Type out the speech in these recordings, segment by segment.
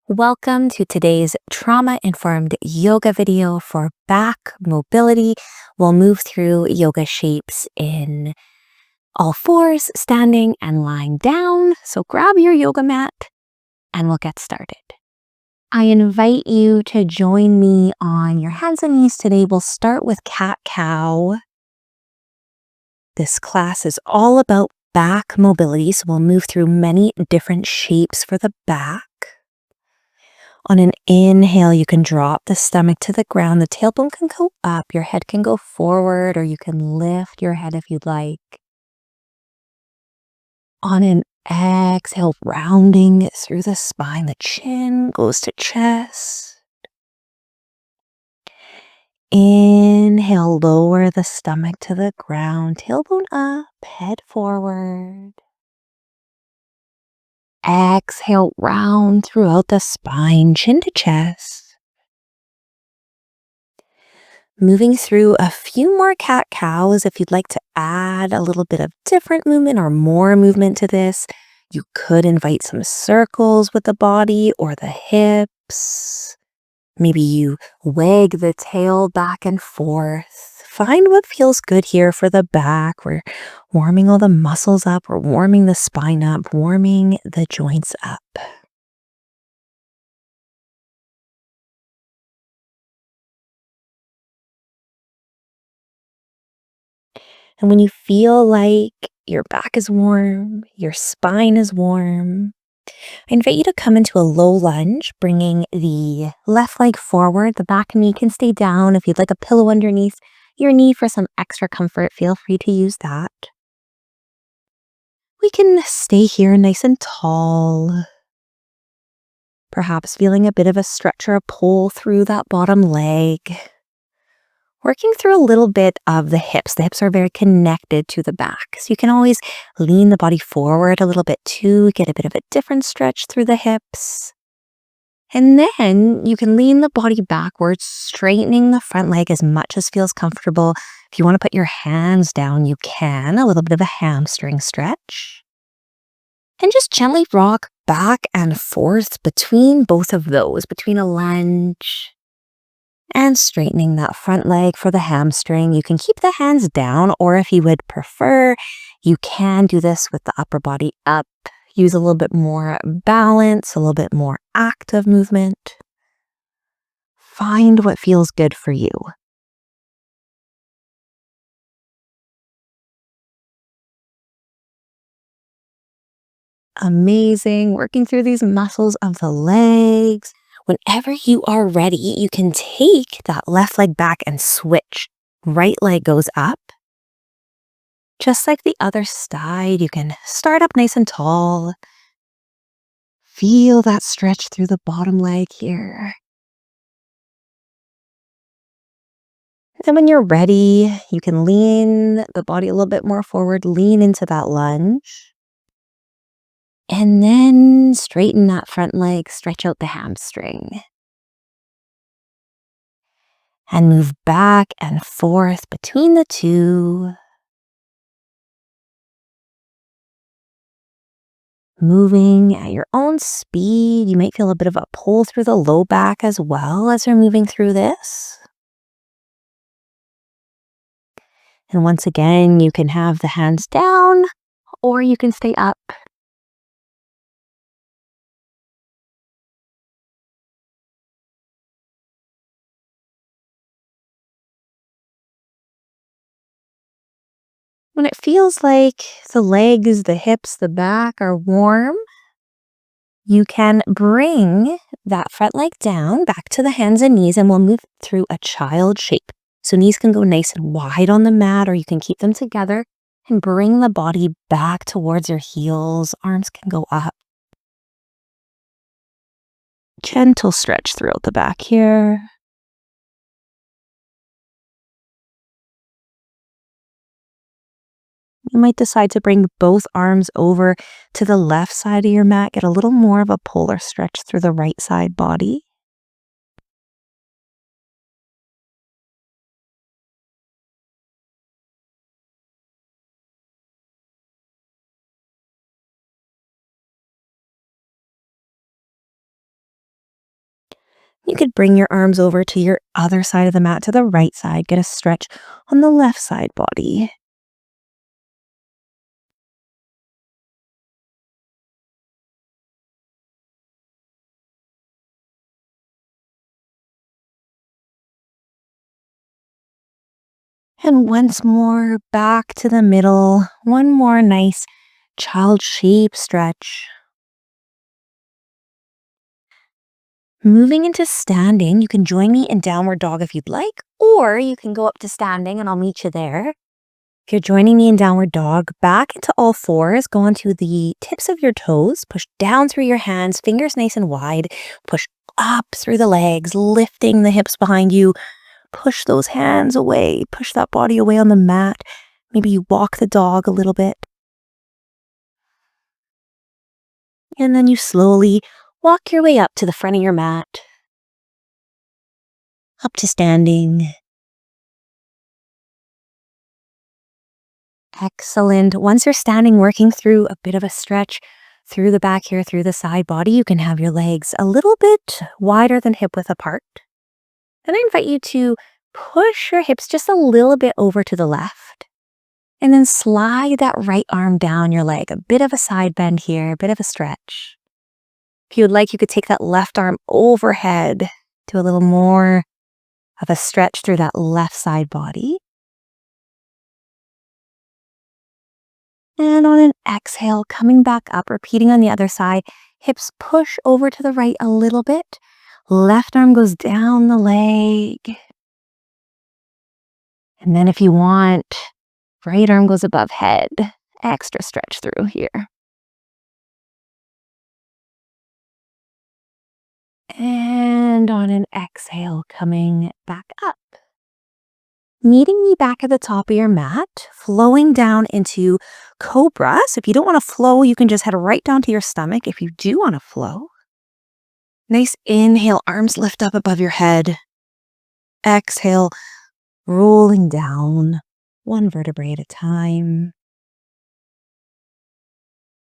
Welcome to today's trauma-informed yoga video for back mobility. We'll move through yoga shapes in all fours, standing and lying down. So grab your yoga mat and we'll get started. I invite you to join me on your hands and knees today. We'll start with cat-cow. This class is all about back mobility, so we'll move through many different shapes for the back. On an inhale, you can drop the stomach to the ground. The tailbone can go up. Your head can go forward, or you can lift your head if you'd like. On an exhale, rounding through the spine, the chin goes to chest. Inhale, lower the stomach to the ground, tailbone up, head forward. Exhale, round throughout the spine, chin to chest. Moving through a few more cat-cows. If you'd like to add a little bit of different movement or more movement to this, you could invite some circles with the body or the hips. Maybe you wag the tail back and forth. Find what feels good here for the back. We're warming all the muscles up. We're warming the spine up, warming the joints up. And when you feel like your back is warm, your spine is warm, I invite you to come into a low lunge, bringing the left leg forward. The back knee can stay down. If you'd like a pillow underneath your knee for some extra comfort, feel free to use that. We can stay here nice and tall, perhaps feeling a bit of a stretch or a pull through that bottom leg. Working through a little bit of the hips. The hips are very connected to the back. So you can always lean the body forward a little bit too, get a bit of a different stretch through the hips. And then you can lean the body backwards, straightening the front leg as much as feels comfortable. If you want to put your hands down, you can. A little bit of a hamstring stretch. And just gently rock back and forth between both of those, between a lunge and straightening that front leg for the hamstring. You can keep the hands down, or if you would prefer, you can do this with the upper body up. Use a little bit more balance, a little bit more active movement. Find what feels good for you. Amazing. Working through these muscles of the legs. Whenever you are ready, you can take that left leg back and switch. Right leg goes up. Just like the other side, you can start up nice and tall. Feel that stretch through the bottom leg here. Then when you're ready, you can lean the body a little bit more forward, lean into that lunge. And then straighten that front leg, stretch out the hamstring. And move back and forth between the two. Moving at your own speed. You might feel a bit of a pull through the low back as well as you're moving through this. And once again, you can have the hands down or you can stay up. When it feels like the legs, the hips, the back are warm, you can bring that front leg down back to the hands and knees, and we'll move through a child shape. So knees can go nice and wide on the mat, or you can keep them together and bring the body back towards your heels. Arms can go up. Gentle stretch throughout the back here. You might decide to bring both arms over to the left side of your mat, get a little more of a polar stretch through the right side body. You could bring your arms over to your other side of the mat, to the right side. Get a stretch on the left side body. And once more, back to the middle. One more nice child shape stretch. Moving into standing, you can join me in downward dog if you'd like, or you can go up to standing and I'll meet you there. If you're joining me in downward dog, back into all fours, go onto the tips of your toes, push down through your hands, fingers nice and wide, push up through the legs, lifting the hips behind you, push those hands away, push that body away on the mat. Maybe you walk the dog a little bit. And then you slowly walk your way up to the front of your mat, up to standing. Excellent. Once you're standing, working through a bit of a stretch through the back here, through the side body, you can have your legs a little bit wider than hip width apart. Then I invite you to push your hips just a little bit over to the left. And then slide that right arm down your leg. A bit of a side bend here, a bit of a stretch. If you would like, you could take that left arm overhead, do a little more of a stretch through that left side body. And on an exhale, coming back up, repeating on the other side, hips push over to the right a little bit. Left arm goes down the leg. And then if you want, right arm goes above head. Extra stretch through here. And on an exhale, coming back up. Meeting me back at the top of your mat, flowing down into cobra. So if you don't want to flow, you can just head right down to your stomach. If you do want to flow, nice inhale, arms lift up above your head. Exhale, rolling down, one vertebrae at a time.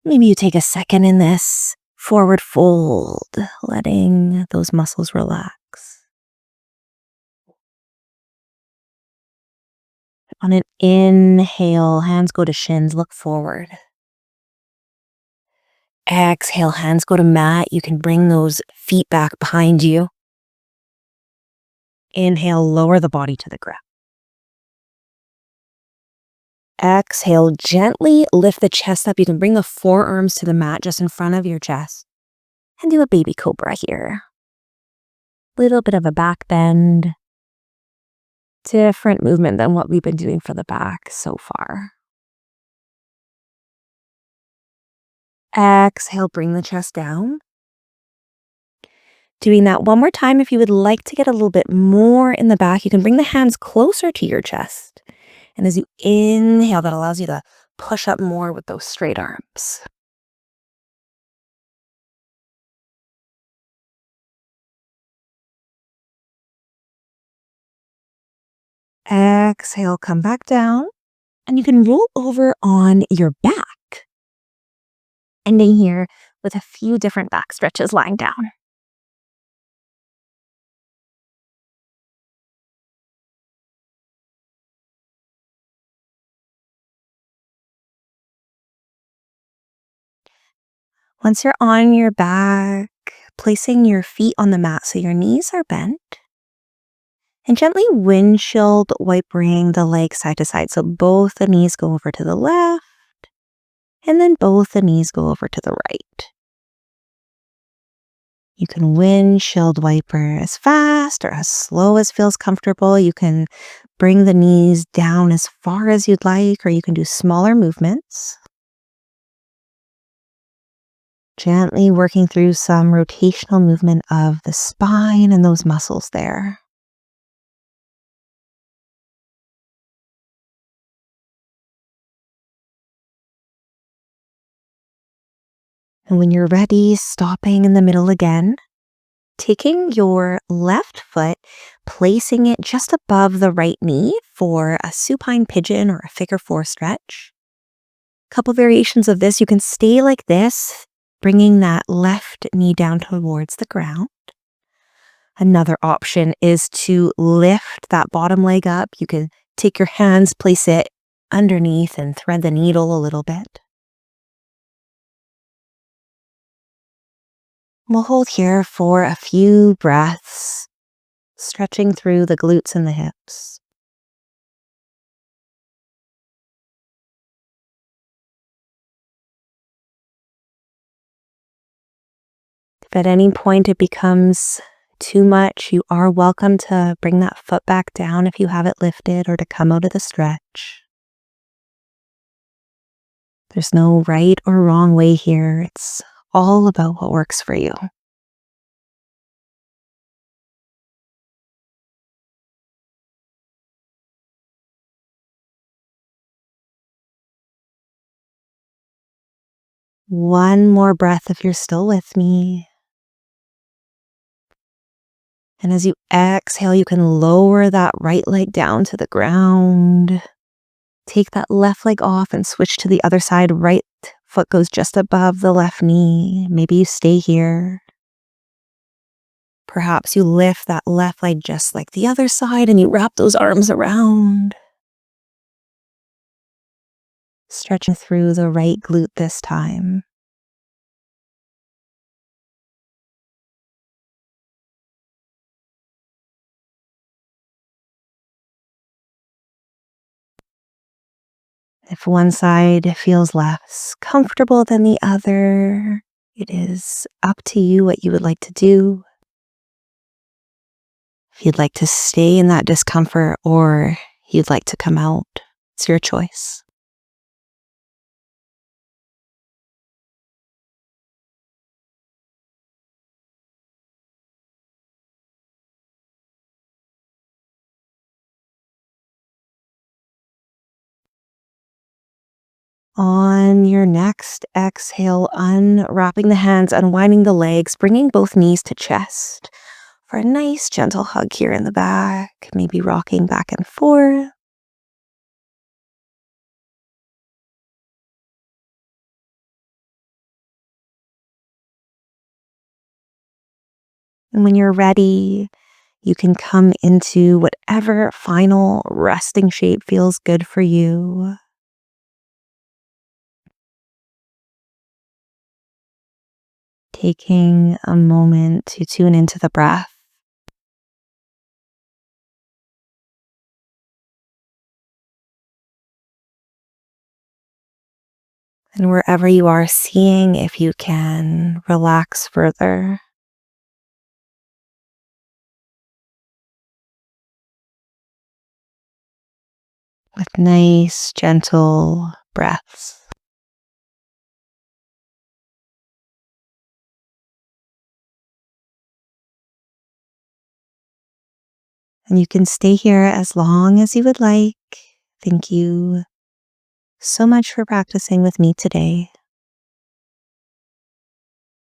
Maybe you take a second in this forward fold, letting those muscles relax. On an inhale, hands go to shins, look forward. Exhale, hands go to mat. You can bring those feet back behind you. Inhale, lower the body to the ground. Exhale, gently lift the chest up. You can bring the forearms to the mat just in front of your chest. And do a baby cobra here. Little bit of a back bend. Different movement than what we've been doing for the back so far. Exhale, bring the chest down. Doing that one more time. If you would like to get a little bit more in the back, you can bring the hands closer to your chest. And as you inhale, that allows you to push up more with those straight arms. Exhale, come back down. And you can roll over on your back. Ending here with a few different back stretches lying down. Once you're on your back, placing your feet on the mat so your knees are bent. And gently windshield wiping the legs side to side. So both the knees go over to the left. And then both the knees go over to the right. You can windshield wiper as fast or as slow as feels comfortable. You can bring the knees down as far as you'd like, or you can do smaller movements. Gently working through some rotational movement of the spine and those muscles there. And when you're ready, stopping in the middle again, taking your left foot, placing it just above the right knee for a supine pigeon or a figure four stretch. Couple variations of this. You can stay like this, bringing that left knee down towards the ground. Another option is to lift that bottom leg up. You can take your hands, place it underneath, and thread the needle a little bit. We'll hold here for a few breaths, stretching through the glutes and the hips. If at any point it becomes too much, you are welcome to bring that foot back down if you have it lifted, or to come out of the stretch. There's no right or wrong way here. It's all about what works for you. One more breath if you're still with me. And as you exhale, you can lower that right leg down to the ground. Take that left leg off and switch to the other side. Right foot goes just above the left knee. Maybe you stay here. Perhaps you lift that left leg just like the other side and you wrap those arms around. Stretching through the right glute this time. If one side feels less comfortable than the other, it is up to you what you would like to do. If you'd like to stay in that discomfort or you'd like to come out, it's your choice. On your next exhale, unwrapping the hands, unwinding the legs, bringing both knees to chest for a nice gentle hug here in the back, maybe rocking back and forth. And when you're ready, you can come into whatever final resting shape feels good for you. Taking a moment to tune into the breath. And wherever you are, seeing if you can relax further. With nice, gentle breaths. And you can stay here as long as you would like. Thank you so much for practicing with me today.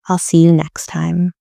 I'll see you next time.